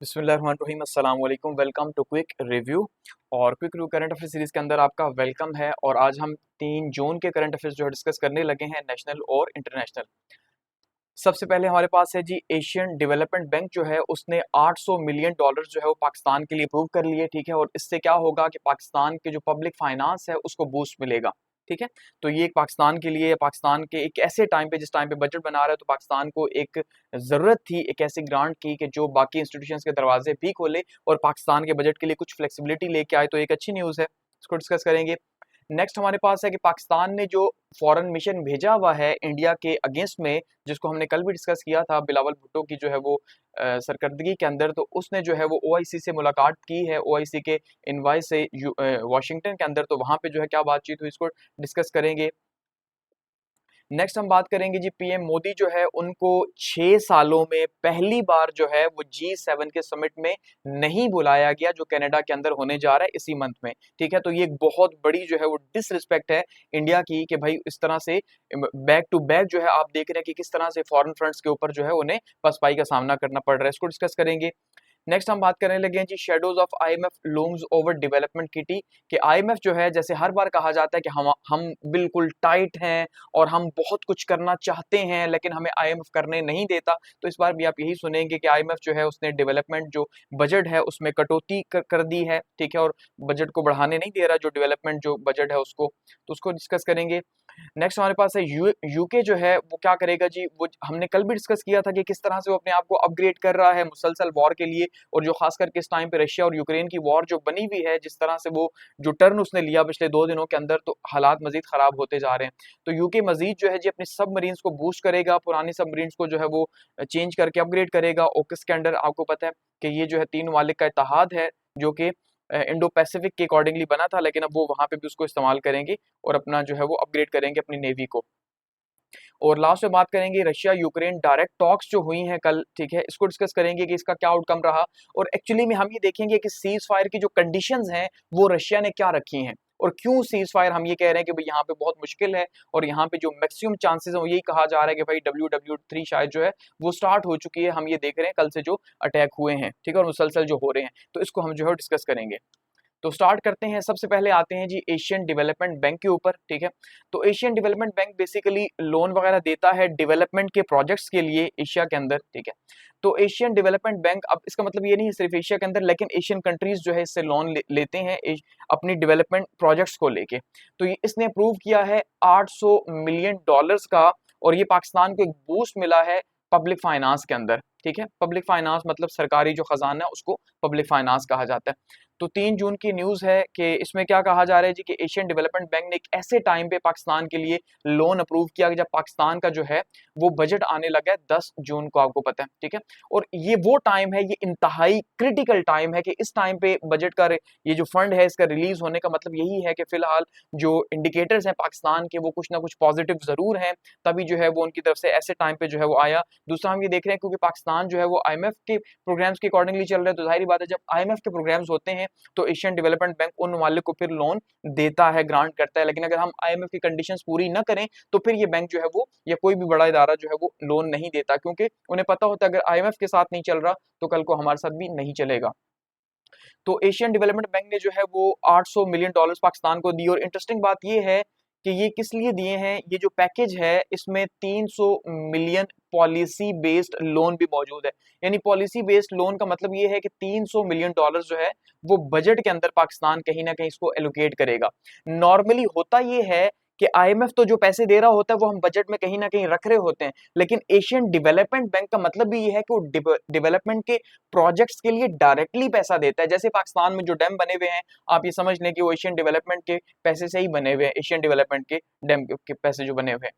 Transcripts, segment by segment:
बिस्मिल्लाहिर्रहमानिर्रहीम अस्सलाम वालेकुम। Welcome to quick review. और quick review current affair series के अंदर आपका वेलकम है। और आज हम 3 जून के करंट अफेयर्स जो है डिस्कस करने लगे हैं, नेशनल और इंटरनेशनल। सबसे पहले हमारे पास है जी, एशियन डेवलपमेंट बैंक जो है उसने $800 मिलियन जो है वो पाकिस्तान के लिए अप्रूव कर लिए। ठीक है, और इससे क्या होगा कि पाकिस्तान के जो पब्लिक फाइनेंस है उसको बूस्ट मिलेगा। ठीक है, तो ये एक पाकिस्तान के लिए, पाकिस्तान के एक ऐसे टाइम पे, जिस टाइम पे बजट बना रहा है, तो पाकिस्तान को एक जरूरत थी एक ऐसी ग्रांट की कि जो बाकी इंस्टीट्यूशंस के दरवाजे भी खोले और पाकिस्तान के बजट के लिए कुछ फ्लेक्सिबिलिटी लेके आए। तो एक अच्छी न्यूज़ है, इसको डिस्कस करेंगे। नेक्स्ट हमारे पास है कि पाकिस्तान ने जो फॉरेन मिशन भेजा हुआ है इंडिया के अगेंस्ट में, जिसको हमने कल भी डिस्कस किया था, बिलावल भुट्टो की जो है वो सरकर्दगी के अंदर, तो उसने जो है वो ओआईसी से मुलाकात की है, ओआईसी के इनवाई से वाशिंगटन के अंदर। तो वहां पे जो है क्या बातचीत हुई, इसको डिस्कस करेंगे। नेक्स्ट हम बात करेंगे जी, पीएम मोदी जो है उनको 6 सालों में पहली बार जो है वो G7 के समिट में नहीं बुलाया गया, जो कनाडा के अंदर होने जा रहा है इसी मंथ में। ठीक है, तो ये एक बहुत बड़ी जो है वो डिसरिस्पेक्ट है इंडिया की, कि भाई इस तरह से बैक टू बैक जो है आप देख रहे हैं कि किस तरह से फॉरेन फ्रंट्स के ऊपर जो है उन्हें पसपाई का सामना करना पड़ रहा है। इसको डिस्कस करेंगे। नेक्स्ट हम बात करने लगे हैं जी, shadows of IMF looms over development kitty. कि आईएमएफ जो है, जैसे हर बार कहा जाता है कि हम बिल्कुल टाइट हैं और हम बहुत कुछ करना चाहते हैं, लेकिन हमें आईएमएफ करने नहीं देता। तो इस बार भी आप यही सुनेंगे कि आईएमएफ जो है उसने डेवलपमेंट जो बजट है उसमें कटौती कर दी है। ठीक है, और बजट को बढ़ाने नहीं दे रहा, जो डेवलपमेंट जो बजट है उसको। तो उसको डिस्कस करेंगे। नेक्स्ट हमारे पास है यूके जो है वो क्या करेगा जी, वो हमने कल भी डिस्कस किया था कि किस तरह से वो अपने आप को अपग्रेड कर रहा है मुसलसल वॉर के लिए। और जो खास करके इस टाइम पे रशिया और यूक्रेन की वॉर जो बनी हुई है, जिस तरह से वो जो टर्न उसने लिया पिछले 2 दिनों के अंदर, तो हालात मजीद खराब होते जा रहे हैं। तो यूके मजीद जो है जी अपनी सबमरीन्स को बूस्ट करेगा, पुरानी सबमरीन्स को जो है वो चेंज करके अपग्रेड करेगा। ओकस के अंडर आपको पता है कि ये जो है 3 ममालिक का इत्तेहाद है, जो कि इंडो पैसिफिक के अकॉर्डिंगली बना था, लेकिन अब वो वहां पे भी उसको इस्तेमाल करेंगे और अपना जो है वो अपग्रेड करेंगे अपनी नेवी को। और लास्ट में बात करेंगे रशिया यूक्रेन डायरेक्ट टॉक्स जो हुई हैं कल। ठीक है, इसको डिस्कस करेंगे कि इसका क्या आउटकम रहा। और एक्चुअली में हम ये देखेंगे कि सीज फायर की जो कंडीशंस हैं वो रशिया ने क्या रखी हैं, और क्यों सीज फायर हम ये कह रहे हैं कि भाई यहाँ पे बहुत मुश्किल है, और यहाँ पे जो मैक्सिमम चांसेस है वो यही कहा जा रहा है कि भाई WW3 शायद जो है वो स्टार्ट हो चुकी है। हम ये देख रहे हैं कल से जो अटैक हुए हैं, ठीक है, और मुसलसल जो हो रहे हैं, तो इसको हम जो है डिस्कस करेंगे। तो स्टार्ट करते हैं। सबसे पहले आते हैं जी एशियन डेवलपमेंट बैंक के ऊपर। ठीक है, तो Asian development bank basically loan वगैरह देता है डेवलपमेंट के प्रोजेक्ट्स के लिए एशिया के अंदर। ठीक है, तो एशियन डेवलपमेंट बैंक, अब इसका मतलब ये नहीं है सिर्फ एशिया के अंदर, लेकिन एशियन कंट्रीज जो है इससे लोन लेते हैं अपनी डेवलपमेंट प्रोजेक्ट्स को लेके। तो ये इसने अप्रूव किया है $800 मिलियन का, और ये पाकिस्तान को एक बूस्ट मिला है पब्लिक फाइनेंस के अंदर। ठीक है, पब्लिक फाइनेंस मतलब सरकारी जो खजाना है उसको पब्लिक फाइनेंस कहा जाता है। तो 3 जून की न्यूज़ है कि इसमें क्या कहा जा रहा है जी, कि एशियन डेवलपमेंट बैंक ने एक ऐसे टाइम पे पाकिस्तान के लिए लोन अप्रूव किया कि जब पाकिस्तान का जो है वो बजट आने लगा है 10 जून को, आपको पता है। ठीक है, और ये वो टाइम है, ये इंतहाई क्रिटिकल टाइम है कि इस टाइम पे बजट का ये जो फंड है इसका रिलीज होने का मतलब यही है कि फिलहाल जो इंडिकेटर्स हैं पाकिस्तान के वो कुछ ना कुछ पॉजिटिव जरूर हैं, तभी जो है वो उनकी तरफ से ऐसे टाइम पे जो है वो आया। दूसरा हम ये देख रहे हैं क्योंकि पाकिस्तान जो है वो आईएमएफ के प्रोग्राम्स के अकॉर्डिंगली चल रहा है, तो जाहिर बात है जब आईएमएफ के प्रोग्राम्स होते हैं तो एशियन डेवलपमेंट बैंक उन मालिक को फिर लोन देता है, ग्रांट करता है। लेकिन अगर हम आईएमएफ की कंडीशंस पूरी ना करें तो फिर ये बैंक जो है वो, या कोई भी बड़ा इदारा जो है वो लोन नहीं देता, क्योंकि उन्हें पता होता है अगर आईएमएफ के साथ नहीं चल रहा तो कल को हमारे साथ भी नहीं चलेगा। तो एशियन डेवलपमेंट बैंक ने जो है वो $800 मिलियन पाकिस्तान को दी। और इंटरेस्टिंग बात ये है कि ये किस लिए दिए हैं, ये जो पैकेज है इसमें 300 मिलियन पॉलिसी बेस्ड लोन भी मौजूद है। यानी पॉलिसी बेस्ड लोन का मतलब ये है कि $300 मिलियन जो है वो बजट के अंदर पाकिस्तान कहीं ना कहीं इसको एलोकेट करेगा। नॉर्मली होता ये है कि आईएमएफ तो जो पैसे दे रहा होता है वो हम बजट में कहीं ना कहीं रख रहे होते हैं, लेकिन एशियन डेवलपमेंट बैंक का मतलब भी ये है कि वो डेवलपमेंट के प्रोजेक्ट्स के लिए डायरेक्टली पैसा देता है। जैसे पाकिस्तान में जो डैम बने हुए हैं, आप ये समझ लें कि वो एशियन डेवलपमेंट के पैसे से ही बने हुए हैं, एशियन डेवलपमेंट के डैम के पैसे जो बने हुए हैं।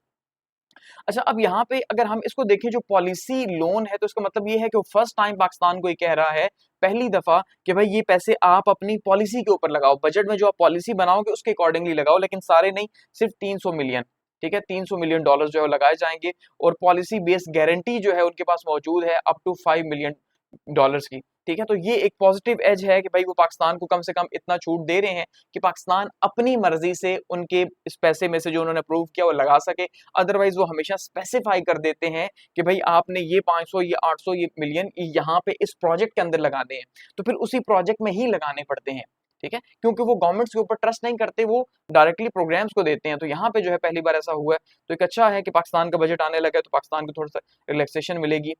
अच्छा, अब यहाँ पे अगर हम इसको देखें जो पॉलिसी लोन है, तो इसका मतलब ये है कि वो फर्स्ट टाइम पाकिस्तान को ये कह रहा है पहली दफा कि भाई ये पैसे आप अपनी पॉलिसी के ऊपर लगाओ, बजट में जो आप पॉलिसी बनाओगे उसके अकॉर्डिंगली लगाओ, लेकिन सारे नहीं, सिर्फ 300 मिलियन। ठीक है, $300 मिलियन जो है लगाए जाएंगे, और पॉलिसी बेस्ड गारंटी जो है उनके पास मौजूद है अप टू $5 मिलियन की। ठीक है। तो ये एक पॉजिटिव एज है कि भाई वो पाकिस्तान को कम से कम इतना छूट दे रहे हैं कि पाकिस्तान अपनी मर्जी से उनके इस पैसे में से जो उन्होंने अप्रूव किया वो लगा सके। अदरवाइज वो हमेशा स्पेसिफाई कर देते हैं कि भाई आपने ये 500 ये 800 ये मिलियन यहाँ पे इस प्रोजेक्ट के अंदर लगाने हैं, तो फिर उसी प्रोजेक्ट में ही लगाने पड़ते हैं, ठीक है, क्योंकि वो गवर्नमेंट्स के ऊपर ट्रस्ट नहीं करते, वो डायरेक्टली प्रोग्राम्स को देते हैं। तो यहाँ पे जो है पहली बार ऐसा हुआ है, तो एक अच्छा है कि पाकिस्तान का बजट आने लगा है, तो पाकिस्तान को थोड़ा सा रिलैक्सेशन मिलेगी।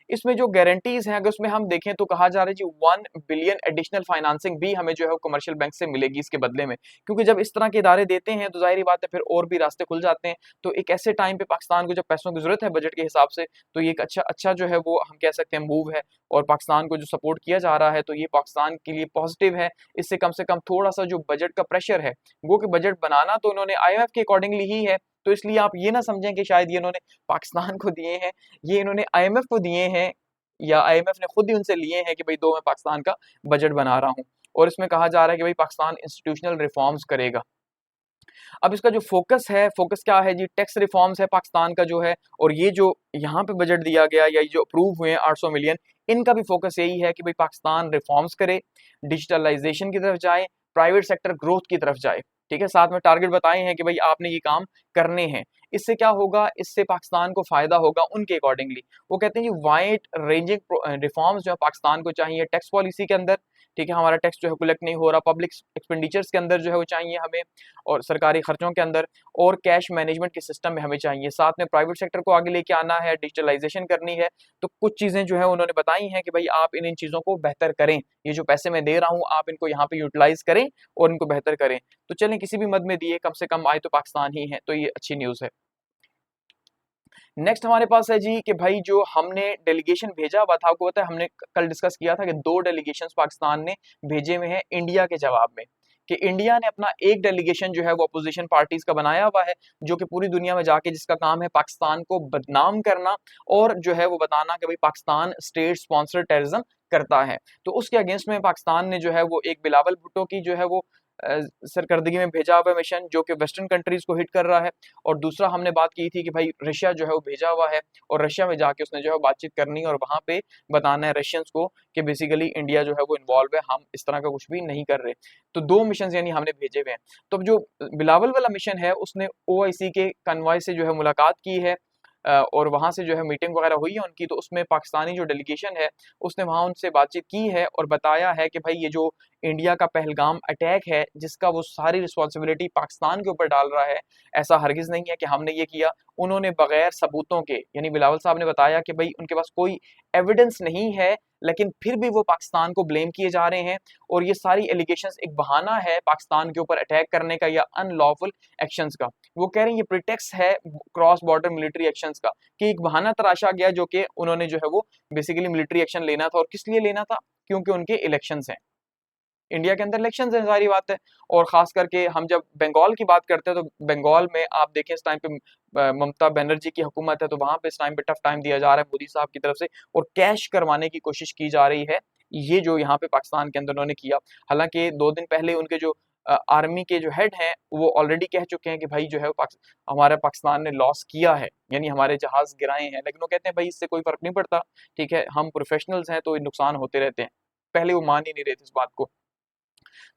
इसमें जो गारंटीज हैं अगर उसमें हम देखें तो कहा जा रहा है जी 1 बिलियन एडिशनल फाइनेंसिंग भी हमें जो है कमर्शियल बैंक से मिलेगी इसके बदले में, क्योंकि जब इस तरह के इदारे देते हैं तो जाहिर बात है फिर और भी रास्ते खुल जाते हैं। तो एक ऐसे टाइम पे पाकिस्तान को जब पैसों की जरूरत है बजट के हिसाब से, तो ये एक अच्छा अच्छा जो है वो हम कह सकते हैं मूव है, और पाकिस्तान को जो सपोर्ट किया जा रहा है तो ये पाकिस्तान के लिए पॉजिटिव है। इससे कम से कम थोड़ा सा जो बजट का प्रेशर है, वो कि बजट बनाना तो उन्होंने IMF के अकॉर्डिंगली ही है, तो इसलिए आप ये ना समझें कि शायद ये इन्होंने पाकिस्तान को दिए हैं, ये इन्होंने IMF को दिए हैं या IMF ने खुद ही उनसे लिए हैं कि भाई दो मैं पाकिस्तान का बजट बना रहा हूँ। और इसमें कहा जा रहा है कि भाई पाकिस्तान इंस्टीट्यूशनल रिफॉर्म्स करेगा। अब इसका जो फोकस है, फोकस क्या है जी, टैक्स रिफॉर्म्स है पाकिस्तान का जो है, और ये जो यहाँ पे बजट दिया गया या ये जो अप्रूव हुए हैं 800 मिलियन, इनका भी फोकस यही है कि भाई पाकिस्तान रिफॉर्म्स करे, डिजिटलाइजेशन की तरफ जाए, प्राइवेट सेक्टर ग्रोथ की तरफ जाए, ठीक है। साथ में टारगेट बताए हैं कि भाई आपने ये काम करने हैं। इससे क्या होगा, इससे पाकिस्तान को फायदा होगा उनके अकॉर्डिंगली। वो कहते हैं जी वाइड रेंजिंग रिफॉर्म्स जो है पाकिस्तान को चाहिए टैक्स पॉलिसी के अंदर, ठीक है, हमारा टैक्स जो है कलेक्ट नहीं हो रहा, पब्लिक एक्सपेंडिचर्स के अंदर जो है वो चाहिए हमें, और सरकारी खर्चों के अंदर, और कैश मैनेजमेंट के सिस्टम में हमें चाहिए। साथ में प्राइवेट सेक्टर को आगे लेके आना है, डिजिटलाइजेशन करनी है। तो कुछ चीजें जो है उन्होंने बताई हैं कि भाई आप इन चीजों को बेहतर करें, ये जो पैसे मैं दे रहा हूँ आप इनको यहाँ पे यूटिलाइज करें और इनको बेहतर करें। तो चलें किसी भी मद में दिए कम से कम आए तो पाकिस्तान ही है, तो ये अच्छी न्यूज है। नेक्स्ट हमारे पास है जी कि भाई जो हमने डेलीगेशन भेजा हुआ था, आपको पता है हमने कल डिस्कस किया था कि 2 डेलीगेशंस पाकिस्तान ने भेजे हुए हैं इंडिया के जवाब में, कि इंडिया ने अपना एक डेलीगेशन जो है वो अपोजिशन पार्टीज का बनाया हुआ है, जो कि पूरी दुनिया में जाके जिसका काम है पाकिस्तान को बदनाम करना और जो है वो बताना कि भाई पाकिस्तान स्टेट स्पॉन्सर्ड टेररिज्म करता है। तो उसके अगेंस्ट में पाकिस्तान ने जो है वो एक बिलावल भुट्टो की जो है वो सरकर्दगी में भेजा हुआ मिशन जो कि वेस्टर्न कंट्रीज को हिट कर रहा है, और दूसरा हमने बात की थी कि भाई रशिया जो है वो भेजा हुआ है, और रशिया में जाके उसने जो है बातचीत करनी है और वहां पे बताना है रशियंस को कि बेसिकली इंडिया जो है वो इन्वॉल्व है, हम इस तरह का कुछ भी नहीं कर रहे। तो 2 मिशन यानी हमने भेजे हुए हैं। तो अब जो बिलावल वाला मिशन है उसने OIC के कन्वॉय से जो है मुलाकात की है, और वहां से जो है मीटिंग वगैरह हुई है उनकी। तो उसमें पाकिस्तानी जो डेलीगेशन है उसने वहां उनसे बातचीत की है और बताया है कि भाई ये जो इंडिया का पहलगाम अटैक है जिसका वो सारी रिस्पॉन्सिबिलिटी पाकिस्तान के ऊपर डाल रहा है, ऐसा हरगिज नहीं है कि हमने ये किया। उन्होंने बगैर सबूतों के, यानी बिलावल साहब ने बताया कि भाई उनके पास कोई एविडेंस नहीं है, लेकिन फिर भी वो पाकिस्तान को ब्लेम किए जा रहे हैं, और ये सारी एलिगेशंस एक बहाना है पाकिस्तान के ऊपर अटैक करने का या अनलॉफुल एक्शंस का। वो कह रहे हैं ये प्रिटेक्स है क्रॉस बॉर्डर मिलिट्री एक्शंस का, कि एक बहाना तराशा गया जो कि उन्होंने जो है वो बेसिकली मिलिट्री एक्शन लेना था। और किस लिए लेना था, क्योंकि उनके इलेक्शंस हैं, इंडिया के अंदर इलेक्शंस है, सारी बात है। और खास करके हम जब बंगाल की बात करते हैं तो बंगाल में आप देखें इस टाइम पे ममता बनर्जी की हुकूमत है, तो वहां पे इस टाइम पे टफ टाइम दिया जा रहा है मोदी साहब की तरफ से, और कैश करवाने की कोशिश की जा रही है, ये जो यहाँ पे पाकिस्तान के अंदर उन्होंने किया। हालांकि 2 दिन पहले उनके जो आर्मी के जो हेड हैं वो ऑलरेडी कह चुके हैं कि भाई जो है हमारा पाकिस्तान ने लॉस किया है, यानी हमारे जहाज गिराए हैं, लेकिन वो कहते हैं भाई इससे कोई फर्क नहीं पड़ता, ठीक है, हम प्रोफेशनल्स हैं तो नुकसान होते रहते हैं। पहले वो मान ही नहीं रहे थे इस बात को।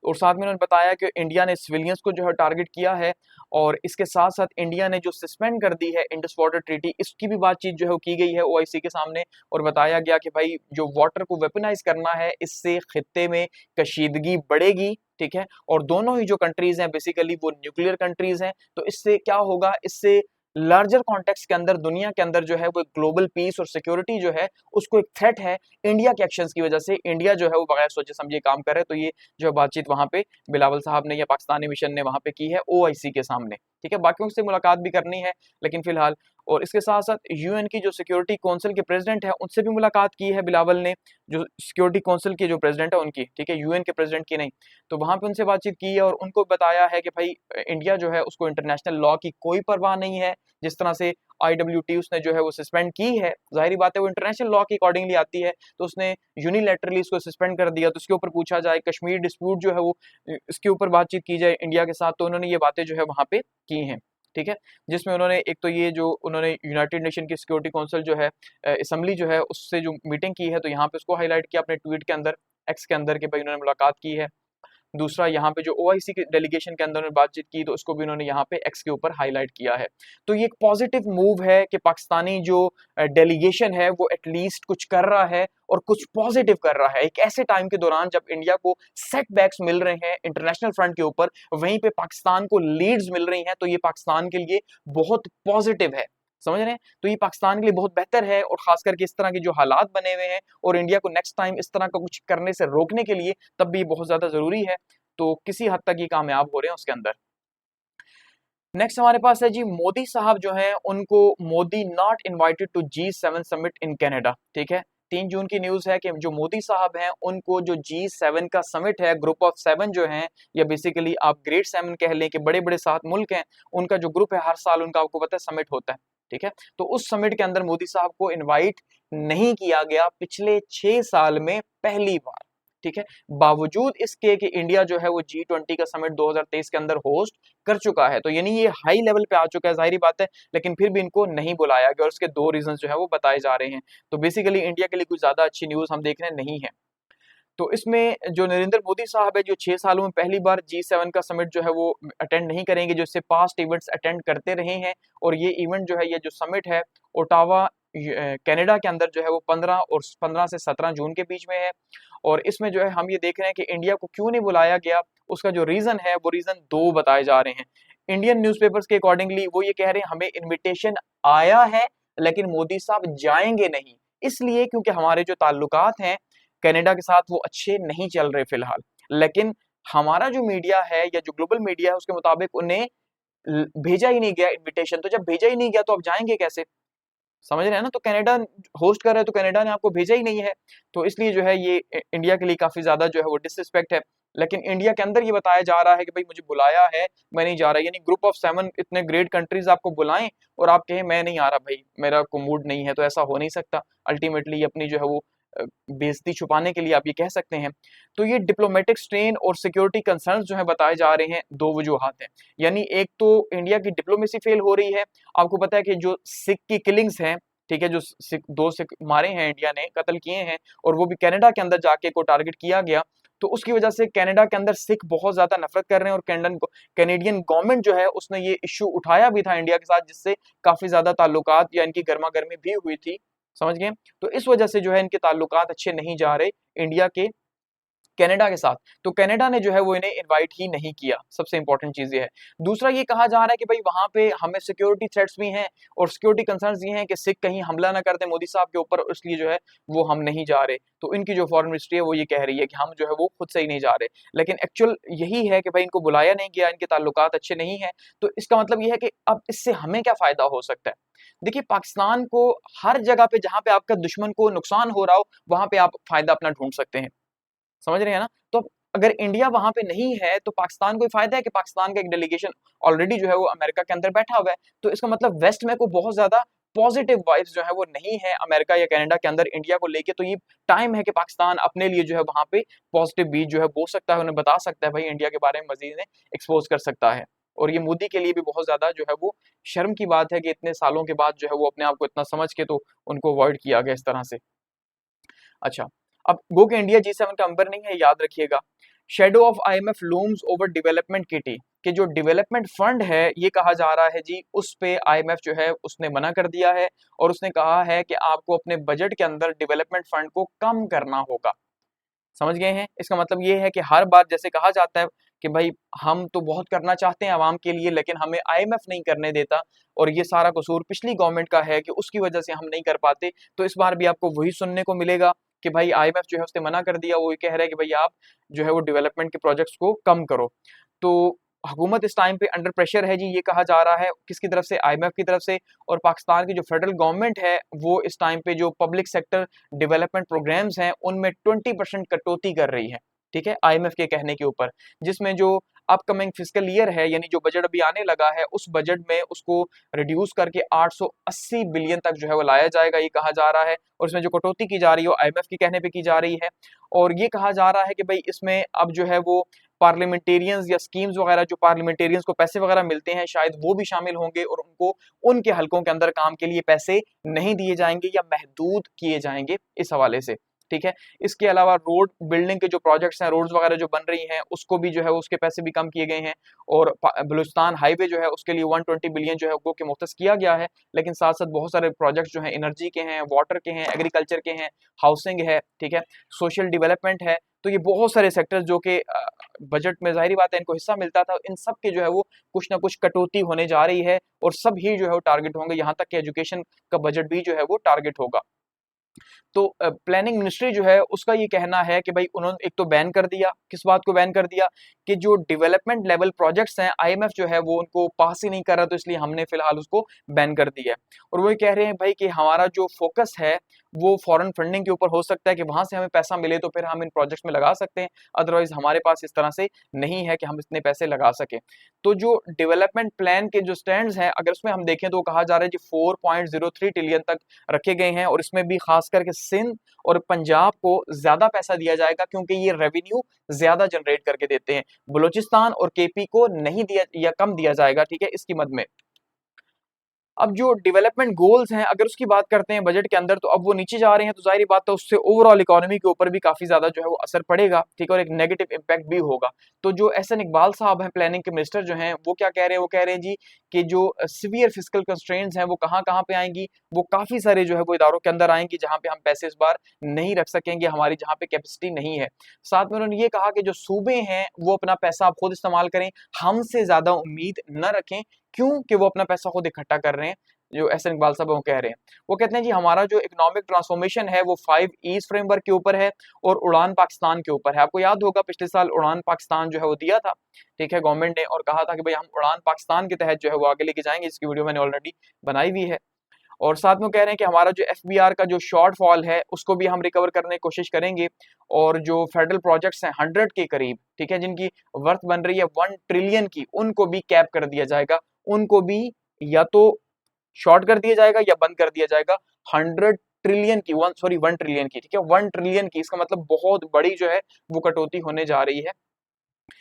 और साथ में उन्होंने बताया कि इंडिया ने सिविलियंस को जो है टारगेट किया है, और इसके साथ साथ इंडिया ने जो सस्पेंड कर दी है इंडस वाटर ट्रीटी, इसकी भी बातचीत जो है वो की गई है OIC के सामने, और बताया गया कि भाई जो वाटर को वेपनाइज करना है इससे खित्ते में कशीदगी बढ़ेगी, ठीक है, और दोनों ही जो कंट्रीज हैं बेसिकली वो न्यूक्लियर कंट्रीज हैं। तो इससे क्या होगा, इससे लार्जर कॉन्टेक्स्ट के अंदर दुनिया के अंदर जो है वो ग्लोबल पीस और सिक्योरिटी जो है उसको एक थ्रेट है इंडिया के एक्शंस की वजह से। इंडिया जो है वो बगैर सोचे समझे काम कर रहे, तो ये जो बातचीत वहां पे बिलावल साहब ने या पाकिस्तानी मिशन ने वहां पे की है OIC के सामने, ठीक है। बाकियों से मुलाकात भी करनी है लेकिन फिलहाल, और इसके साथ साथ UN की जो सिक्योरिटी काउंसिल के प्रेसिडेंट है उनसे भी मुलाकात की है बिलावल ने, जो सिक्योरिटी काउंसिल के जो प्रेसिडेंट है उनकी, ठीक है, UN के प्रेसिडेंट की नहीं। तो वहां पे उनसे बातचीत की है और उनको बताया है कि भाई इंडिया जो है उसको इंटरनेशनल लॉ की कोई परवाह नहीं है। जिस तरह से IWT उसने जो है वो सस्पेंड की है, जाहिर बात है वो इंटरनेशनल लॉ के अकॉर्डिंगली आती है, तो उसने यूनिलैटरली इसको सस्पेंड कर दिया। तो इसके ऊपर पूछा जाए, कश्मीर डिस्प्यूट जो है वो इसके ऊपर बातचीत की जाए इंडिया के साथ, तो उन्होंने ये बातें जो है वहां पे की हैं। ठीक है, जिसमें उन्होंने एक तो ये जो उन्होंने यूनाइटेड नेशन की सिक्योरिटी काउंसिल जो है असेंबली जो है उससे जो मीटिंग की है, तो यहाँ पे उसको हाईलाइट किया अपने ट्वीट के अंदर, एक्स के अंदर, कि भाई उन्होंने मुलाकात की है। दूसरा यहाँ पे जो ओआईसी के डेलीगेशन के अंदर उन्होंने बातचीत की, तो उसको भी उन्होंने यहाँ पे एक्स के ऊपर हाईलाइट किया है। तो ये एक पॉजिटिव मूव है कि पाकिस्तानी जो डेलीगेशन है वो एटलीस्ट कुछ कर रहा है और कुछ पॉजिटिव कर रहा है एक ऐसे टाइम के दौरान जब इंडिया को सेटबैक्स मिल रहे हैं इंटरनेशनल फ्रंट के ऊपर, वहीं पे पाकिस्तान को लीड्स मिल रही हैं। तो ये पाकिस्तान के लिए बहुत पॉजिटिव है, समझ रहे हैं? तो ये पाकिस्तान के लिए बहुत बेहतर है, और खास करके इस तरह के जो हालात बने हुए हैं और इंडिया को नेक्स्ट टाइम इस तरह का कुछ करने से रोकने के लिए तब भी बहुत ज्यादा जरूरी है। तो किसी हद तक ये कामयाब हो रहे हैं उसके अंदर। नेक्स्ट हमारे पास है जी, मोदी साहब जो हैं उनको Modi not invited to G7 summit in Canada. ठीक है, 3 जून की न्यूज है कि जो मोदी साहब हैं उनको जो G7 का समिट है, ग्रुप ऑफ 7 जो हैं, या बेसिकली आप ग्रेट 7 कह लें कि बड़े बड़े 7 मुल्क हैं, उनका जो ग्रुप है हर साल उनका आपको पता है समिट होता है। ठीक है, तो उस समिट के अंदर मोदी साहब को इन्वाइट नहीं किया गया पिछले 6 साल में पहली बार। ठीक है, बावजूद इसके कि इंडिया जो है वो G20 का समिट 2023 के अंदर होस्ट कर चुका है, तो यानी ये हाई लेवल पे आ चुका है, जाहिर बात है, लेकिन फिर भी इनको नहीं बुलाया गया और उसके 2 रीजन जो है वो बताए जा रहे हैं। तो बेसिकली इंडिया के लिए कुछ ज्यादा अच्छी न्यूज हम देख रहे हैं नहीं है। तो इसमें जो नरेंद्र मोदी साहब है, जो 6 सालों में पहली बार G7 का समिट जो है वो अटेंड नहीं करेंगे, जो इससे पास्ट इवेंट्स अटेंड करते रहे हैं। और ये इवेंट जो है, ये जो समिट है, ओटावा कनाडा के अंदर जो है वो 15 से 17 जून के बीच में है। और इसमें जो है हम ये देख रहे हैं कि इंडिया को क्यों नहीं बुलाया गया, उसका जो रीजन है वो रीजन 2 बताए जा रहे हैं। इंडियन न्यूज़पेपर्स के अकॉर्डिंगली वो ये कह रहे हैं हमें इनविटेशन आया है लेकिन मोदी साहब जाएंगे नहीं, इसलिए क्योंकि हमारे जो ताल्लुकात हैं कनाडा के साथ वो अच्छे नहीं चल रहे फिलहाल। लेकिन हमारा जो मीडिया है या जो ग्लोबल मीडिया है उसके मुताबिक उन्हें भेजा ही नहीं गया इनविटेशन, तो जब भेजा ही नहीं गया तो अब जाएंगे कैसे? समझ रहे हैं ना? तो कनाडा होस्ट कर रहा है, तो कनाडा ने आपको भेजा ही नहीं है, तो इसलिए जो है ये इंडिया के लिए काफी ज्यादा जो है वो डिसरिस्पेक्ट है। लेकिन इंडिया के अंदर ये बताया जा रहा है कि भाई मुझे बुलाया है, मैं नहीं जा रहा, यानी ग्रुप ऑफ 7 इतने ग्रेट कंट्रीज आपको बुलाएं और आप कहें मैं नहीं आ रहा, भाई मेरा को मूड नहीं है, तो ऐसा हो नहीं सकता। अल्टीमेटली अपनी जो है वो बेइज्जती छुपाने के लिए आप ये कह सकते हैं। तो ये डिप्लोमेटिक स्ट्रेन और सिक्योरिटी कंसर्न्स जो है बताए जा रहे हैं, 2 वजूहात हैं। यानी एक तो इंडिया की डिप्लोमेसी फेल हो रही है, आपको पता है कि जो सिख की किलिंग्स हैं, ठीक है, जो सिख 2 सिख मारे हैं इंडिया ने, कत्ल किए हैं, और वो भी कनाडा के अंदर जाके को टारगेट किया गया, तो उसकी वजह से कनाडा के अंदर सिख बहुत ज्यादा नफरत कर रहे हैं। और कैनेडियन गवर्नमेंट जो है उसने ये इश्यू उठाया भी था इंडिया के साथ, जिससे काफी ज्यादा ताल्लुकात या इनकी गर्मा गर्मी भी हुई थी, समझ गए? तो इस वजह से जो है इनके ताल्लुकात अच्छे नहीं जा रहे इंडिया के कनाडा के साथ। तो कनाडा ने जो है वो इन्हें इनवाइट ही नहीं किया, सबसे इंपॉर्टेंट चीज ये है। दूसरा ये कहा जा रहा है कि भाई वहां पे हमें सिक्योरिटी थ्रेट्स भी हैं और सिक्योरिटी कंसर्न्स ये हैं कि सिख कहीं हमला ना कर दे मोदी साहब के ऊपर, इसलिए जो है वो हम नहीं जा रहे। तो इनकी जो फॉरेन मिनिस्ट्री है वो ये कह रही है कि हम जो है वो खुद से ही नहीं जा रहे, लेकिन एक्चुअल यही है कि भाई इनको बुलाया नहीं गया, इनके ताल्लुकात अच्छे नहीं है। तो इसका मतलब ये है कि अब इससे हमें क्या फायदा हो सकता है? देखिए, पाकिस्तान को हर जगह पे जहां पे आपका दुश्मन को नुकसान हो रहा हो वहां पे आप फायदा अपना ढूंढ सकते हैं, समझ रहे हैं ना? तो अगर इंडिया वहां पे नहीं है तो पाकिस्तान को फायदा है कि पाकिस्तान का एक डेलीगेशन ऑलरेडी जो है वो अमेरिका के अंदर बैठा हुआ है। तो इसका मतलब वेस्ट में कोई बहुत ज्यादा पॉजिटिव वाइब्स जो है वो नहीं है अमेरिका या कनाडा के अंदर इंडिया को लेके। तो ये टाइम है कि पाकिस्तान अपने लिए जो है वहां पे पॉजिटिव बीज जो है बो सकता है, उन्हें बता सकता है भाई इंडिया के बारे में मजीद एक्सपोज कर सकता है। और ये मोदी के लिए भी बहुत ज्यादा जो है वो शर्म की बात है कि इतने सालों के बाद जो है वो अपने आप को इतना समझ के तो उनको अवॉइड किया गया इस तरह से। अच्छा, अब गो के इंडिया G7 का मेंबर नहीं है, याद रखिएगा। Shadow of IMF looms over development kitty, कि जो डेवलपमेंट फंड है ये कहा जा रहा है जी उस पे IMF जो है उसने मना कर दिया है, और उसने कहा है कि आपको अपने बजट के अंदर डेवलपमेंट फंड को कम करना होगा। समझ गए हैं? इसका मतलब ये है कि हर बार जैसे कहा जाता है कि भाई हम तो बहुत करना चाहते हैं आवाम के लिए लेकिन हमें IMF नहीं करने देता, और ये सारा कसूर पिछली गवर्नमेंट का है कि उसकी वजह से हम नहीं कर पाते। तो इस बार भी आपको वही सुनने को मिलेगा कि भाई IMF जो है उसने मना कर दिया, वो ये कह रहा है कि भाई आप जो है वो डेवलपमेंट के प्रोजेक्ट्स को कम करो। तो हुकूमत इस टाइम पे अंडर प्रेशर है जी, ये कहा जा रहा है किसकी तरफ से? IMF की तरफ से। और पाकिस्तान की जो फेडरल गवर्नमेंट है वो इस टाइम पे जो पब्लिक सेक्टर डेवलपमेंट प्रोग्राम्स हैं उनमें 20% कटौती कर रही है, ठीक है, IMF के कहने के ऊपर, जिसमें जो अपकमिंग फिस्कल ईयर है यानी जो बजट अभी आने लगा है उस बजट में उसको रिड्यूस करके 880 बिलियन तक जो है वो लाया जाएगा, ये कहा जा रहा है। और इसमें जो कटौती की जा रही है वो IMF के कहने पे की जा रही है। और ये कहा जा रहा है कि भाई इसमें अब जो है वो पार्लियामेंटेरियंस या स्कीम्स वगैरह जो पार्लियामेंटेरियंस को पैसे वगैरह मिलते हैं शायद वो भी शामिल होंगे और उनको उनके हलकों के अंदर काम के लिए पैसे नहीं दिए जाएंगे या महदूद किए जाएंगे इस हवाले से। ठीक है, इसके अलावा रोड बिल्डिंग के जो प्रोजेक्ट्स हैं, रोड्स वगैरह जो बन रही हैं, उसको भी जो है उसके पैसे भी कम किए गए हैं और बलूचिस्तान हाईवे जो है उसके लिए 120 बिलियन जो है वो के मुख्तस किया गया है। लेकिन साथ साथ बहुत सारे प्रोजेक्ट्स जो हैं एनर्जी के हैं, वाटर के हैं, एग्रीकल्चर के हैं, हाउसिंग है, ठीक है, सोशल डेवलपमेंट है। तो ये बहुत सारे सेक्टर्स जो कि बजट में जाहिर बात है इनको हिस्सा मिलता था, इन सब के जो है वो कुछ ना कुछ कटौती होने जा रही है और सब ही जो है वो टारगेट होंगे, यहाँ तक कि एजुकेशन का बजट भी जो है वो टारगेट होगा। तो प्लानिंग मिनिस्ट्री जो है उसका ये कहना है कि भाई उन्होंने एक तो बैन कर दिया, किस बात को बैन कर दिया कि जो डेवलपमेंट लेवल प्रोजेक्ट्स हैं आईएमएफ जो है वो उनको पास ही नहीं कर रहा, तो इसलिए हमने फिलहाल उसको बैन कर दिया है। और वो ये कह रहे हैं भाई कि हमारा जो फोकस है वो फॉरेन फंडिंग के ऊपर हो सकता है कि वहां से हमें पैसा मिले तो फिर हम इन प्रोजेक्ट्स में लगा सकते हैं, अदरवाइज हमारे पास इस तरह से नहीं है कि हम इतने पैसे लगा सके। तो जो डेवलपमेंट प्लान के जो स्टैंड्स हैं अगर उसमें हम देखें तो कहा जा रहा है जी 4.03 ट्रिलियन तक रखे गए हैं और इसमें भी खास करके सिंध और पंजाब को ज्यादा पैसा दिया जाएगा क्योंकि ये रेवेन्यू ज्यादा जनरेट करके देते हैं। बलूचिस्तान और केपी को नहीं दिया या कम दिया जाएगा, ठीक है, इसकी मद में। अब जो डेवलपमेंट गोल्स हैं अगर उसकी बात करते हैं बजट के अंदर तो अब वो नीचे जा रहे हैं, तो जाहिर बात है उससे ओवरऑल इकोनॉमी के ऊपर भी काफी ज्यादा जो है वो असर पड़ेगा, ठीक है, और एक नेगेटिव इम्पैक्ट भी होगा। तो जो एहसन इकबाल साहब हैं प्लानिंग के मिनिस्टर जो हैं वो क्या कह रहे हैं, वो कह रहे हैं जी कि जो सीवियर फिस्कल कंस्ट्रेंट्स हैं वो कहाँ कहाँ पे आएंगी, वो काफी सारे जो है वो इदारों के अंदर आएंगी जहां पे हम पैसे इस बार नहीं रख सकेंगे, हमारी जहां पे कैपेसिटी नहीं है। साथ में उन्होंने ये कहा कि जो सूबे हैं वो अपना पैसा आप खुद इस्तेमाल करें, हमसे ज्यादा उम्मीद न रखें, क्यों कि वो अपना पैसा खुद इकट्ठा कर रहे हैं। जो एहसन इकबाल साहब वो कह रहे हैं, वो कहते हैं जी हमारा जो इकोनॉमिक ट्रांसफॉर्मेशन है वो 5 ईज फ्रेमवर्क के ऊपर है और उड़ान पाकिस्तान के ऊपर है। आपको याद होगा पिछले साल उड़ान पाकिस्तान जो है वो दिया था, ठीक है, गवर्नमेंट ने, और कहा था कि भाई हम उड़ान पाकिस्तान के तहत जो है वो आगे लेके जाएंगे, इसकी वीडियो मैंने ऑलरेडी बनाई हुई है। और साथ में कह रहे हैं कि हमारा जो एफबीआर का जो शॉर्ट फॉल है उसको भी हम रिकवर करने की कोशिश करेंगे और जो फेडरल प्रोजेक्ट्स हैं 100 के करीब, ठीक है, जिनकी वर्थ बन रही है 1 ट्रिलियन की, उनको भी कैप कर दिया जाएगा, उनको भी या तो शॉर्ट कर दिया जाएगा या बंद कर दिया जाएगा। 100 ट्रिलियन की 1 ट्रिलियन की, ठीक है, 1 ट्रिलियन की, इसका मतलब बहुत बड़ी जो है वो कटौती होने जा रही है।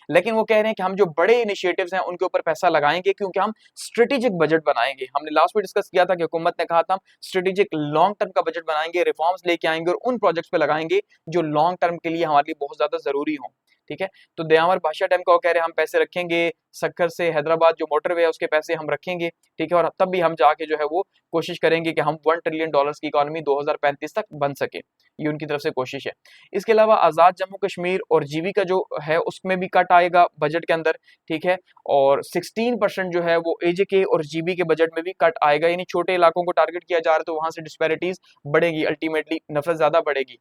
लेकिन वो कह रहे हैं कि हम जो बड़े इनिशिएटिव्स हैं उनके ऊपर पैसा लगाएंगे क्योंकि हम स्ट्रेटेजिक बजट बनाएंगे। हमने लास्ट में डिस्कस किया था कि हुकूमत ने कहा था हम स्ट्रेटेजिक लॉन्ग टर्म का बजट बनाएंगे, रिफॉर्म्स लेके आएंगे और उन प्रोजेक्ट्स पे लगाएंगे जो लॉन्ग टर्म के लिए हमारे लिए बहुत ज्यादा जरूरी हो, ठीक है। तो दयावर भाषा डैम का वो कह रहे हैं हम पैसे रखेंगे, सक्खर से हैदराबाद जो मोटरवे है उसके पैसे हम रखेंगे, ठीक है, और तब भी हम जाके जो है वो कोशिश करेंगे कि हम $1 ट्रिलियन की इकोनॉमी 2035 तक बन सके, ये उनकी तरफ से कोशिश है। इसके अलावा आजाद जम्मू कश्मीर और जीबी का जो है उसमें भी कट आएगा बजट के अंदर, ठीक है, और 16% जो है वो एजेके और जीबी के बजट में भी कट आएगा, यानी छोटे इलाकों को टारगेट किया जा रहा है तो वहां से डिस्पैरिटीज बढ़ेगी, अल्टीमेटली नफरत ज्यादा बढ़ेगी।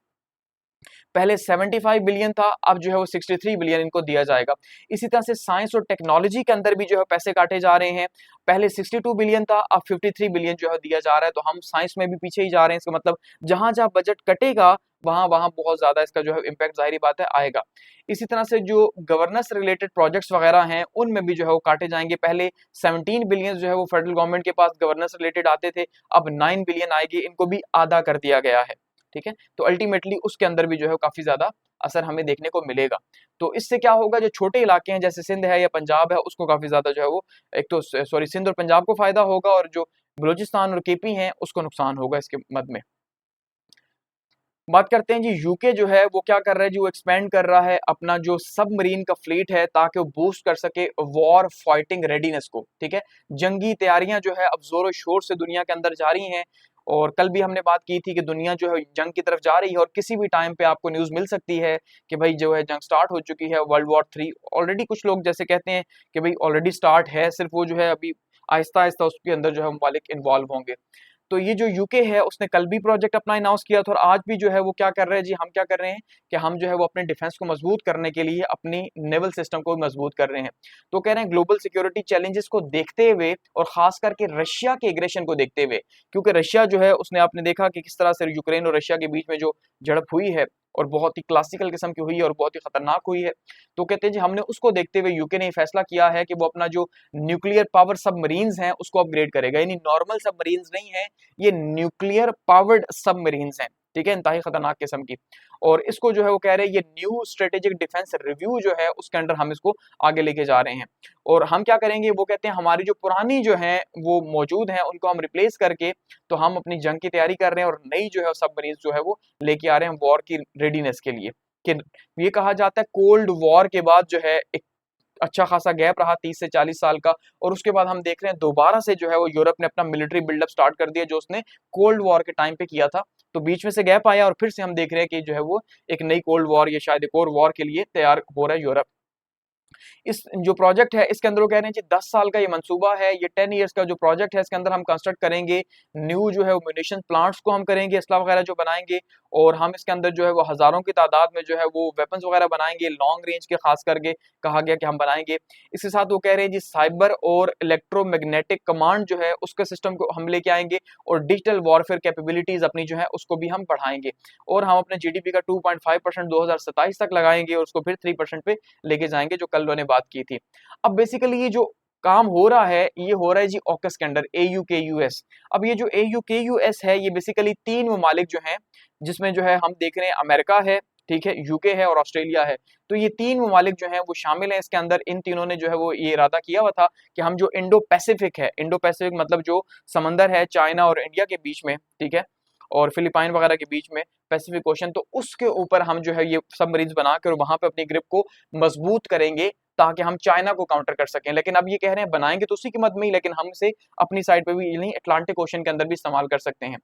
पहले 75 बिलियन था, अब जो है वो 63 बिलियन इनको दिया जाएगा। इसी तरह से साइंस और टेक्नोलॉजी के अंदर भी जो है पैसे काटे जा रहे हैं, पहले 62 बिलियन था, अब 53 बिलियन जो है दिया जा रहा है, तो हम साइंस में भी पीछे ही जा रहे हैं। इसका मतलब जहां जहां बजट कटेगा वहां वहां बहुत ज्यादा इसका जो है इम्पैक्ट जाहिर बात है आएगा। इसी तरह से जो गवर्नेंस रिलेटेड प्रोजेक्ट्स वगैरह हैं उनमें भी जो है वो काटे जाएंगे। पहले 17 बिलियन जो है वो फेडरल गवर्नमेंट के पास गवर्नेंस रिलेटेड आते थे, अब 9 बिलियन आएगी, इनको भी आधा कर दिया गया है, ठीक है। तो अल्टीमेटली उसके अंदर भी जो है काफी ज्यादा असर हमें देखने को मिलेगा। तो इससे क्या होगा, जो छोटे इलाके हैं जैसे सिंध है या पंजाब है उसको काफी ज्यादा जो है वो एक तो सॉरी सिंध और पंजाब को फायदा होगा और जो बलूचिस्तान और केपी हैं उसको नुकसान होगा इसके मद में। बात करते हैं जी यूके जो है वो क्या कर रहा है जी, वो एक्सपेंड कर रहा है अपना जो सबमरीन का फ्लीट है ताकि वो बूस्ट कर सके वॉर फाइटिंग रेडीनेस को, ठीक है। जंगी तैयारियां जो है अब जोरों शोर से दुनिया के अंदर जारी हैं और कल भी हमने बात की थी कि दुनिया जो है जंग की तरफ जा रही है और किसी भी टाइम पे आपको न्यूज मिल सकती है कि भाई जो है जंग स्टार्ट हो चुकी है, वर्ल्ड वॉर 3 ऑलरेडी, कुछ लोग जैसे कहते हैं कि भाई ऑलरेडी स्टार्ट है, सिर्फ वो जो है अभी आहिस्ता आहिस्ता उसके अंदर जो है ममालिक इन्वॉल्व होंगे। तो ये जो यूके है उसने कल भी प्रोजेक्ट अपना अनाउंस किया था और आज भी जो है वो क्या कर रहे हैं जी, हम क्या कर रहे हैं कि हम जो है वो अपने डिफेंस को मजबूत करने के लिए अपनी नेवल सिस्टम को मजबूत कर रहे हैं। तो कह रहे हैं ग्लोबल सिक्योरिटी चैलेंजेस को देखते हुए और खास करके रशिया के एग्रेशन को देखते हुए, क्योंकि रशिया जो है उसने आपने देखा कि किस तरह से यूक्रेन और रशिया के बीच में जो झड़प हुई है और बहुत ही क्लासिकल किस्म की हुई है और बहुत ही खतरनाक हुई है। तो कहते हैं जी हमने उसको देखते हुए यूके ने फैसला किया है कि वो अपना जो न्यूक्लियर पावर सबमरीन्स हैं उसको अपग्रेड करेगा, यानी नॉर्मल सबमरीन्स नहीं है, ये न्यूक्लियर पावर्ड सबमरीन्स हैं, ठीक है, इंतहाई खतरनाक किस्म की। और इसको जो है वो कह रहे हैं ये न्यू स्ट्रेटेजिक डिफेंस रिव्यू जो है उसके अंडर हम इसको आगे लेके जा रहे हैं। और हम क्या करेंगे, वो कहते हैं हमारी जो पुरानी जो है वो मौजूद है उनको हम रिप्लेस करके तो हम अपनी जंग की तैयारी कर रहे हैं और नई जो है सबमरीन जो है वो लेके आ रहे हैं वॉर की रेडीनेस के लिए। कि ये कहा जाता है कोल्ड वॉर के बाद जो है एक अच्छा खासा गैप रहा 30 से 40 साल का, और उसके बाद हम देख रहे हैं दोबारा से जो है वो यूरोप ने अपना मिलिट्री बिल्डअप स्टार्ट कर दिया जो उसने कोल्ड वॉर के टाइम पे किया था। तो बीच में से गैप आया और फिर से हम देख रहे हैं कि जो है वो एक नई कोल्ड वॉर या शायद एक और वॉर के लिए तैयार हो रहा है यूरोप। इस जो प्रोजेक्ट है इसके अंदर वो कह रहे हैं जी 10 साल का ये मंसूबा है, ये 10 इयर्स का जो प्रोजेक्ट है इसके अंदर हम कंस्ट्रक्ट करेंगे न्यू जो है वो म्यूनिशन प्लांट्स को हम करेंगे, असला वगैरह जो बनाएंगे, और हम इसके अंदर जो है वो हजारों की तादाद में जो है वो वेपन्स वगैरह बनाएंगे, लॉन्ग रेंज के खास करके कहा गया कि हम बनाएंगे। इसके साथ वो कह रहे हैं जी साइबर और इलेक्ट्रोमैग्नेटिक कमांड जो है उसके सिस्टम को हम लेके आएंगे, और डिजिटल वॉरफेयर कैपेबिलिटीज अपनी जो है उसको भी हम बढ़ाएंगे, और हम अपने जीडीपी का 2.5% 2027 तक लगाएंगे और उसको फिर 3% पे लेके जाएंगे जो कल उन्होंने बात की थी। अब बेसिकली ये जो काम हो रहा है ये हो रहा है जी ऑकस के अंडर AUKUS। अब ये जो AUKUS है ये बेसिकली 3 ममालिक जो हैं जिसमें जो है हम देख रहे हैं अमेरिका है, ठीक है, यूके है और ऑस्ट्रेलिया है। तो ये 3 ममालिक जो हैं वो शामिल हैं इसके अंदर। इन तीनों ने जो है वो ये इरादा किया हुआ था कि हम जो इंडो पैसिफिक है, इंडो पैसिफिक मतलब जो समंदर है चाइना और इंडिया के बीच में, ठीक है, और फिलिपाइन वगैरह के बीच में पैसिफिक ओशन, तो उसके ऊपर हम जो है ये सबमरीन्स बनाकर वहां पे अपनी ग्रिप को मजबूत करेंगे ताकि हम चाइना को काउंटर कर सकें। लेकिन अब ये कह रहे हैं बनाएंगे तो उसी की मद में ही, लेकिन हम इसे अपनी साइड पे भी नहीं अटलांटिक ओशन के अंदर भी इस्तेमाल कर सकते हैं।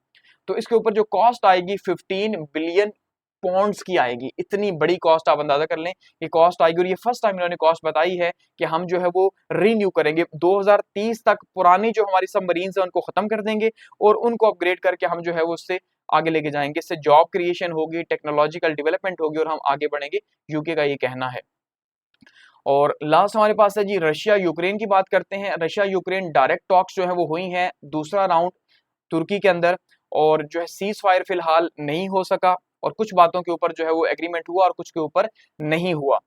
तो इसके ऊपर जो कॉस्ट आएगी 15 बिलियन पॉन्ड्स की आएगी। इतनी बड़ी कॉस्ट आप अंदाजा कर लें ये कॉस्ट आएगी, और ये फर्स्ट टाइम इन्होंने कॉस्ट बताई है कि हम जो है वो रीन्यू करेंगे 2030 तक पुरानी जो हमारी सबमरीन्स है उनको खत्म कर देंगे और उनको अपग्रेड करके हम जो है वो उससे आगे लेके जाएंगे। इससे जॉब क्रिएशन होगी, टेक्नोलॉजिकल डेवलपमेंट होगी और हम आगे बढ़ेंगे, यूके का ये कहना है। और लास्ट हमारे पास है जी रशिया यूक्रेन की बात करते हैं। रशिया यूक्रेन डायरेक्ट टॉक्स जो है वो हुई हैं, दूसरा राउंड तुर्की के अंदर, और जो है सीज फायर फिलहाल नहीं हो सका, और कुछ बातों के ऊपर जो है वो एग्रीमेंट हुआ और कुछ के ऊपर नहीं हुआ।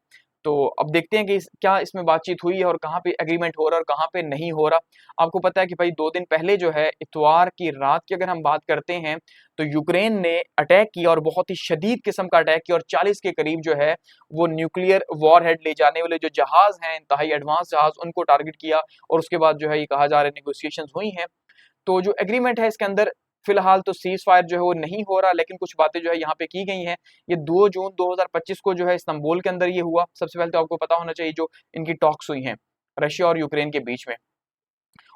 तो अब देखते हैं कि क्या इसमें बातचीत हुई है और कहाँ पे एग्रीमेंट हो रहा है और कहाँ पे नहीं हो रहा। आपको पता है कि भाई 2 दिन पहले जो है इतवार की रात की अगर हम बात करते हैं तो यूक्रेन ने अटैक किया और बहुत ही शदीद किस्म का अटैक किया, और 40 के करीब जो है वो न्यूक्लियर वॉरहेड ले जाने वाले जो जहाज हैं, इंतहाई एडवांस जहाज, उनको टारगेट किया, और उसके बाद जो है ये कहा जा रहा है नेगोशिएशंस हुई हैं। तो जो एग्रीमेंट है इसके अंदर फिलहाल तो सीज फायर जो है वो नहीं हो रहा, लेकिन कुछ बातें जो है यहाँ पे की गई हैं। ये 2 जून 2025 को जो है इस्तांबुल के अंदर ये हुआ। सबसे पहले तो आपको पता होना चाहिए जो इनकी टॉक्स हुई हैं रशिया और यूक्रेन के बीच में,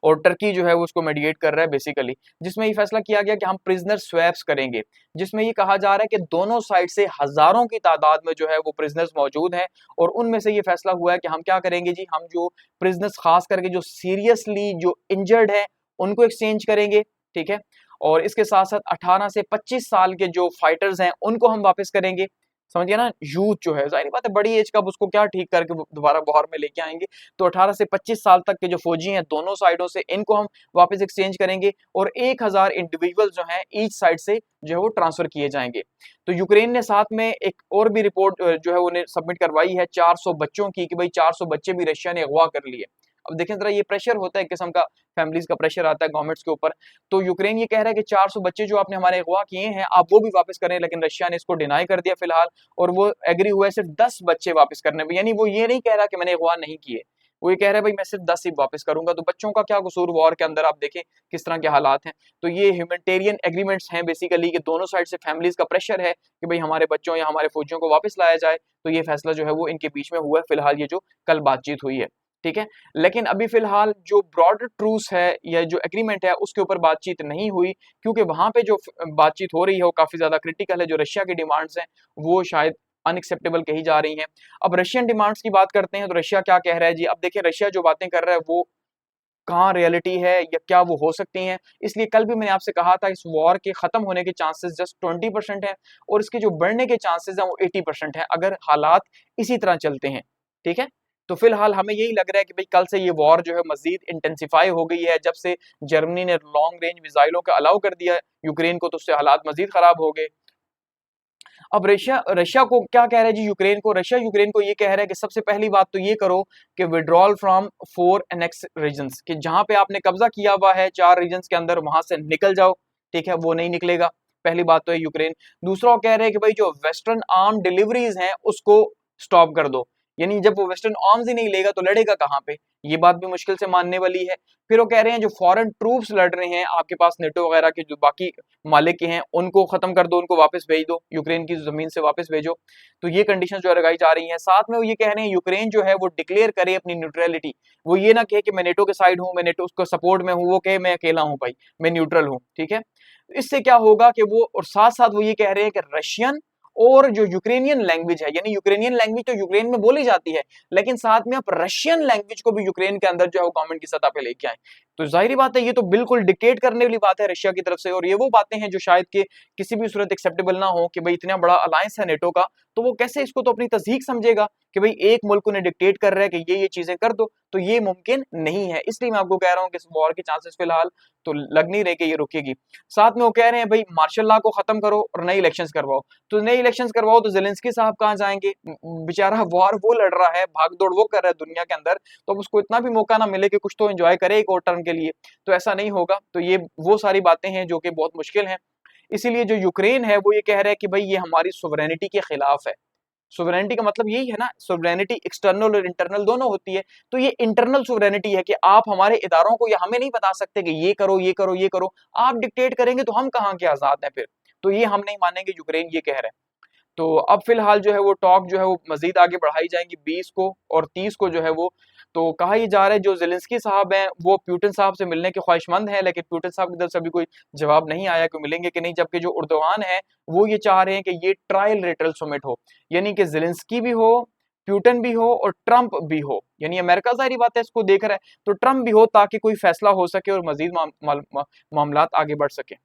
और टर्की जो है वो उसको मेडिएट कर रहा है बेसिकली, जिसमें ये फैसला किया गया कि हम प्रिजनर स्वैप्स करेंगे, जिसमें ये कहा जा रहा है कि दोनों साइड से हजारों की तादाद में जो है वो प्रिजनर्स मौजूद हैं, और उनमें से ये फैसला हुआ है कि हम क्या करेंगे जी, हम जो प्रिजनर्स खास करके जो सीरियसली जो इंजर्ड है उनको एक्सचेंज करेंगे, ठीक है, और इसके साथ साथ 18 से 25 साल के जो फाइटर्स हैं उनको हम वापस करेंगे। समझ गया ना, यूथ जो है जाहिर बात है बड़ी एज का, अब उसको क्या ठीक करके दोबारा बाहर में लेके आएंगे। तो 18 से 25 साल तक के जो फौजी हैं दोनों साइडों से, इनको हम वापस एक्सचेंज करेंगे, और 1000 इंडिविजुअल जो हैं ईच साइड से जो है वो ट्रांसफर किए जाएंगे। तो यूक्रेन ने साथ में एक और भी रिपोर्ट जो है उन्हें सबमिट करवाई है 400 बच्चों की, कि भाई 400 बच्चे भी रशिया ने अगवा कर लिए। अब देखें जरा, ये प्रेशर होता है, एक किस्म का फैमिलीज का प्रेशर आता है गवर्नमेंट्स के ऊपर। तो यूक्रेन ये कह रहा है कि 400 बच्चे जो आपने हमारे अगवा किए हैं आप वो भी वापस करें, लेकिन रशिया ने इसको डिनाई कर दिया फिलहाल, और वो एग्री हुआ है सिर्फ 10 बच्चे वापस करने में। यानी वो ये नहीं कह रहा कि मैंने अगवा नहीं किए, वो ये कह रहा है भाई मैं सिर्फ 10 ही वापस करूंगा। तो बच्चों का क्या कसूर वॉर के अंदर, आप देखें किस तरह के हालात हैं। तो ये ह्यूमैनिटेरियन एग्रीमेंट्स हैं बेसिकली, कि दोनों साइड से फैमिलीज का प्रेशर है कि भाई हमारे बच्चों या हमारे फौजियों को वापस लाया जाए। तो ये फैसला जो है वो इनके बीच में हुआ है फिलहाल, ये जो कल बातचीत हुई है, ठीक है। लेकिन अभी फिलहाल जो ब्रॉडर ट्रूस है या जो एग्रीमेंट है उसके ऊपर बातचीत नहीं हुई, क्योंकि वहां पे जो बातचीत हो रही है वो काफी ज्यादा क्रिटिकल है। जो रशिया की डिमांड्स हैं वो शायद अनएक्सेप्टेबल कही जा रही हैं। अब रशियन डिमांड्स की बात करते हैं तो रशिया क्या कह रहा है जी। अब देखिए रशिया जो बातें कर रहा है वो कहाँ रियलिटी है या क्या वो हो सकती हैं। इसलिए कल भी मैंने आपसे कहा था इस वॉर के खत्म होने के चांसेस जस्ट 20% है, और इसके जो बढ़ने के चांसेस हैं वो 80% है, अगर हालात इसी तरह चलते हैं, ठीक है। तो फिलहाल हमें यही लग रहा है कि भाई कल से ये वॉर जो है मजीद इंटेंसिफाई हो गई है, जब से जर्मनी ने लॉन्ग रेंज मिसाइलों का अलाउ कर दिया यूक्रेन को, तो उससे हालात मजीद खराब हो गए। अब रशिया रशिया को क्या कह रहा है जी यूक्रेन को, रशिया यूक्रेन को ये कह रहा है कि सबसे पहली बात तो ये करो कि विड्रॉल फ्रॉम 4 एनेक्स रीजन्स, कि जहां पे आपने कब्जा किया हुआ है 4 रीजन्स के अंदर, वहां से निकल जाओ, ठीक है, वो नहीं निकलेगा। पहली बात तो है यूक्रेन। दूसरा वो कह रहे हैं कि भाई जो वेस्टर्न आर्म डिलीवरीज हैं उसको स्टॉप कर दो, यानी जब वो वेस्टर्न आर्म्स ही नहीं लेगा तो लड़ेगा कहाँ पे, ये बात भी मुश्किल से मानने वाली है। फिर वो कह रहे हैं जो फॉरेन ट्रूप्स लड़ रहे हैं आपके पास नेटो वगैरह के जो बाकी मालिक के हैं उनको खत्म कर दो, उनको वापस भेज दो, यूक्रेन की जमीन से वापस भेजो। तो ये कंडीशन जो है लगाई जा रही है। साथ में वो ये कह रहे हैं यूक्रेन जो है वो डिक्लेयर करे अपनी न्यूट्रलिटी, वो ये ना कहे कि मैं नेटो के साइड हूँ, मैं नेटो उसको सपोर्ट में हूँ, वो कहे मैं अकेला हूँ भाई, मैं न्यूट्रल हूँ, ठीक है। इससे क्या होगा कि वो, और साथ साथ वो ये कह रहे हैं कि रशियन और जो यूक्रेनियन लैंग्वेज है, यानी यूक्रेनियन लैंग्वेज तो यूक्रेन में बोली जाती है, लेकिन साथ में आप रशियन लैंग्वेज को भी यूक्रेन के अंदर जो है वो गवर्नमेंट की सतह पे लेके आए। तो जाहिर बात है ये तो बिल्कुल डिक्टेट करने वाली बात है रशिया की तरफ से, और ये वो बातें हैं जो शायद कि किसी भी सूरत एक्सेप्टेबल ना हो कि भाई इतना बड़ा अलायंस है नेटो का, तो वो कैसे इसको तो अपनी तस्दीक समझेगा कि भाई एक मुल्क उन्हें डिक्टेट कर रहा है कि ये चीजें कर दो, तो ये मुमकिन नहीं है। इसलिए मैं आपको कह रहा हूँ कि इस वॉर के चांसेस फिलहाल तो लग नहीं रहे कि ये रुकेगी। साथ में वो कह रहे हैं भाई मार्शल लॉ को खत्म करो और नए इलेक्शंस करवाओ, तो नए इलेक्शंस करवाओ तो ज़ेलेंस्की साहब कहाँ जाएंगे, बेचारा वॉर वो लड़ रहा है, भाग दौड़ वो कर रहा है दुनिया के अंदर, तो अब उसको इतना भी मौका ना मिले कि कुछ तो एंजॉय करे एक और टर्म के लिए, तो ऐसा नहीं होगा। तो ये वो सारी बातें हैं जो कि बहुत मुश्किल हैं। इसीलिए जो यूक्रेन है वो ये कह रहा है कि भाई ये हमारी सोवरेनिटी के खिलाफ है। सोवरेनिटी का मतलब यही है ना, सोवरेनिटी एक्सटर्नल और इंटरनल दोनों होती है, तो ये इंटरनल सोवरेनिटी है कि आप हमारे इदारों को या हमें नहीं बता सकते कि ये करो ये करो ये करो, आप डिक्टेट करेंगे तो हम कहाँ के आजाद हैं फिर, तो ये हम नहीं मानेंगे, यूक्रेन ये कह रहे हैं। तो अब फिलहाल जो है वो टॉक जो है वो मजीद आगे बढ़ाई जाएंगी 20 को और 30 को जो है वो, तो कहा ये जा रहा है जो ज़ेलेंस्की साहब हैं वो पुतिन साहब से मिलने के ख्वाहिशमंद हैं, लेकिन पुतिन साहब की तरफ से अभी कोई जवाब नहीं आया कि मिलेंगे कि नहीं, जबकि जो उर्दवान है वो ये चाह रहे हैं कि ये ट्रायल रेटल समिट हो, यानी कि ज़ेलेंस्की भी हो, पुतिन भी हो और ट्रंप भी हो, यानी अमेरिका जाहिर बात है इसको देख रहा है, तो ट्रंप भी हो ताकि कोई फैसला हो सके और मजीद मामलात आगे बढ़ सके,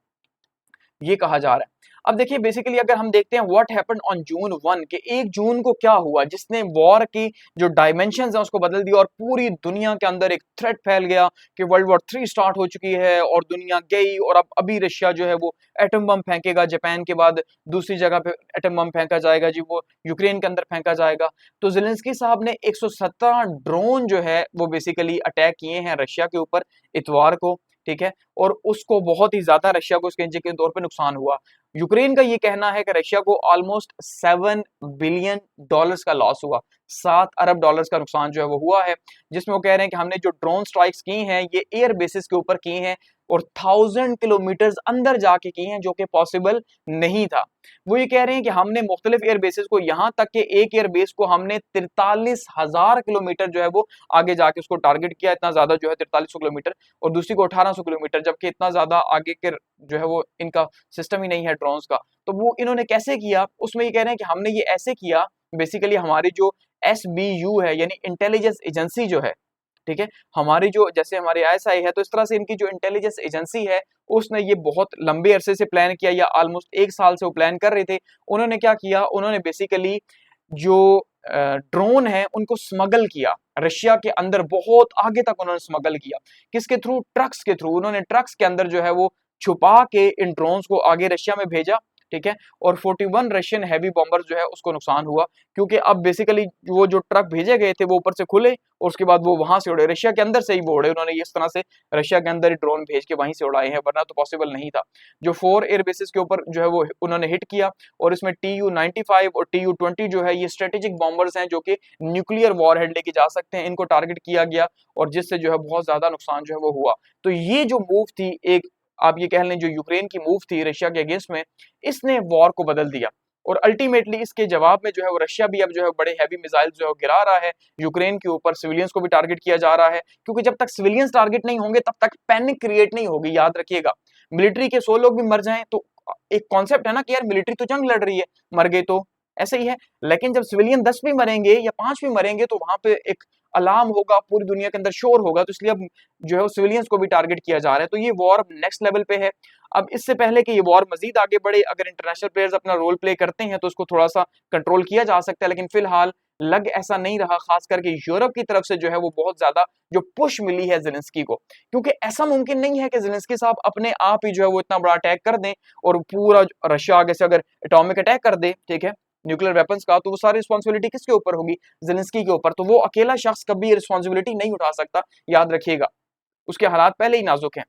ये कहा जा रहा है। अब देखिए बेसिकली अगर हम देखते हैं व्हाट हैपेंड ऑन जून 1 के 1 जून को क्या हुआ जिसने वॉर की जो डायमेंशंस हैं उसको बदल दिया और पूरी दुनिया के अंदर एक थ्रेट फैल गया कि वर्ल्ड वॉर 3 स्टार्ट हो चुकी है और दुनिया गई, और अब अभी रशिया जो है वो एटम बम फेंकेगा, जापान के बाद दूसरी जगह पे एटम बम फेंका जाएगा जी, वो यूक्रेन के अंदर फेंका जाएगा। तो ज़ेलेंस्की साहब ने 117 ड्रोन जो है वो बेसिकली अटैक किए हैं रशिया के ऊपर इतवार को, ठीक है, और उसको बहुत ही ज्यादा रशिया को इसके के तौर पे नुकसान हुआ। यूक्रेन का ये कहना है कि रशिया को ऑलमोस्ट 7 बिलियन डॉलर्स का लॉस हुआ, 7 अरब डॉलर्स का नुकसान जो है वो हुआ है, जिसमें वो कह रहे हैं कि हमने जो ड्रोन स्ट्राइक्स की हैं ये एयर बेसिस के ऊपर की हैं और 1000 किलोमीटर अंदर जाके की हैं, जो कि पॉसिबल नहीं था। वो ये कह रहे हैं कि हमने मुख्तलिफ एयर बेसिस को, यहाँ तक के एक एयर बेस को हमने 43,000 किलोमीटर जो है वो आगे जाके उसको टारगेट किया, इतना ज्यादा जो है 4300 किलोमीटर, और दूसरी को 1800 किलोमीटर, जबकि इतना ज्यादा आगे के जो है वो इनका सिस्टम ही नहीं है ड्रोन्स का। तो वो इन्होंने कैसे किया, उसमें ये कह रहे हैं कि हमने ये ऐसे किया, बेसिकली हमारी जो SBU है यानी इंटेलिजेंस एजेंसी जो है, ठीक है, हमारी जो जैसे हमारी ISI है, तो इस तरह से इनकी जो इंटेलिजेंस एजेंसी है उसने ये बहुत लंबे अरसे से प्लान किया, या ऑलमोस्ट 1 साल से वो प्लान कर रहे थे। उन्होंने क्या किया, उन्होंने बेसिकली जो ड्रोन है उनको स्मगल किया रशिया के अंदर, बहुत आगे तक उन्होंने स्मगल किया, किसके थ्रू, ट्रक्स के थ्रू, उन्होंने ट्रक्स के अंदर जो है वो छुपा के इन ड्रोन्स को आगे रशिया में भेजा, ठीक है, और 41 रशियन हैवी बॉम्बर्स जो है उसको नुकसान हुआ, क्योंकि अब बेसिकली वो जो ट्रक भेजे गए थे वो ऊपर से खुले और उसके बाद वो वहां से उड़े, रशिया के अंदर से ही वो उड़े, उन्होंने इस तरह से रशिया के अंदर ही ड्रोन भेज के वहीं से उड़ाए हैं, वरना तो पॉसिबल नहीं था। जो 4 एयर बेसिस के ऊपर जो है वो उन्होंने हिट किया, और इसमें TU-95 और TU-20 जो है ये स्ट्रेटेजिक बॉम्बर्स हैं जो कि न्यूक्लियर वॉरहेड लेके जा सकते हैं, इनको टारगेट किया गया और जिससे जो है बहुत ज्यादा नुकसान जो है वो हुआ। तो ये जो मूव थी, एक आप ये कह लें जो यूक्रेन की मूव थी रशिया के अगेंस्ट में, इसने वॉर को बदल दिया, और अल्टीमेटली इसके जवाब में जो है वो रशिया भी अब जो है बड़े हैवी मिसाइल जो है गिरा रहा है यूक्रेन के ऊपर, सिविलियंस को भी टारगेट किया जा रहा है, क्योंकि जब तक सिविलियंस टारगेट नहीं होंगे तब तक पैनिक क्रिएट नहीं होगी। याद रखिएगा, मिलिट्री के 100 लोग भी मर जाएं तो एक कॉन्सेप्ट है ना कि यार मिलिट्री तो जंग लड़ रही है, मर गए तो ऐसे ही है, लेकिन जब सिविलियन 10 भी मरेंगे या 5 भी मरेंगे तो वहां पे एक अलार्म होगा, पूरी दुनिया के अंदर शोर होगा, तो इसलिए अब जो है सिविलियंस को भी टारगेट किया जा रहा है। तो ये वॉर नेक्स्ट लेवल पे है। अब इससे पहले कि ये वॉर मजीद आगे बढ़े, अगर इंटरनेशनल प्लेयर्स अपना रोल प्ले करते हैं तो उसको थोड़ा सा कंट्रोल किया जा सकता है, लेकिन फिलहाल लग ऐसा नहीं रहा, खास करके यूरोप की तरफ से जो है वो बहुत ज्यादा जो पुश मिली है ज़ेलेंस्की को, क्योंकि ऐसा मुमकिन नहीं है कि ज़ेलेंस्की साहब अपने आप ही जो है वो इतना बड़ा अटैक कर दें और पूरा रशिया आगे से अगर एटॉमिक अटैक कर दे, ठीक है, न्यूक्लियर वेपन्स का, तो वो सारी रिस्पॉन्सिबिलिटी किसके ऊपर होगी, ज़ेलेंस्की के ऊपर। तो वो अकेला शख्स कभी रिस्पॉन्सिबिलिटी नहीं उठा सकता, याद रखिएगा, उसके हालात पहले ही नाजुक हैं।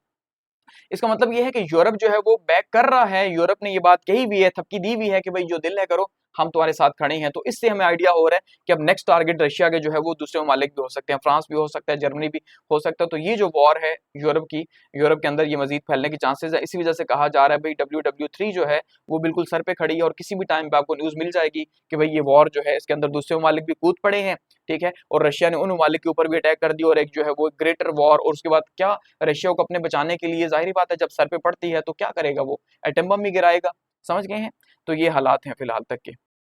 इसका मतलब ये है कि यूरोप जो है वो बैक कर रहा है, यूरोप ने ये बात कही भी है, थपकी दी भी है कि भाई जो दिल है करो, हम तुम्हारे साथ खड़े हैं। तो इससे हमें आइडिया हो रहा है कि अब नेक्स्ट टारगेट रशिया के जो है वो दूसरे ममालिक भी हो सकते हैं, फ्रांस भी हो सकता है, जर्मनी भी हो सकता है। तो ये जो वॉर है यूरोप की, यूरोप के अंदर ये मजीद फैलने के चांसेस है। इसी वजह से कहा जा रहा है भाई WW3 जो है वो बिल्कुल सर पे खड़ी है, और किसी भी टाइम पे आपको न्यूज मिल जाएगी कि भाई ये वॉर जो है इसके अंदर दूसरे ममालिक भी कूद पड़े हैं, ठीक है, और रशिया ने उन ममालिक के ऊपर भी अटैक कर दिया, और एक जो है वो ग्रेटर वॉर। और उसके बाद क्या, रशिया को अपने बचाने के लिए जाहिर बात है जब सर पे पड़ती है तो क्या करेगा, वो एटम बम भी गिराएगा। समझ गए हैं? तो ये हालात हैं फिलहाल तक के।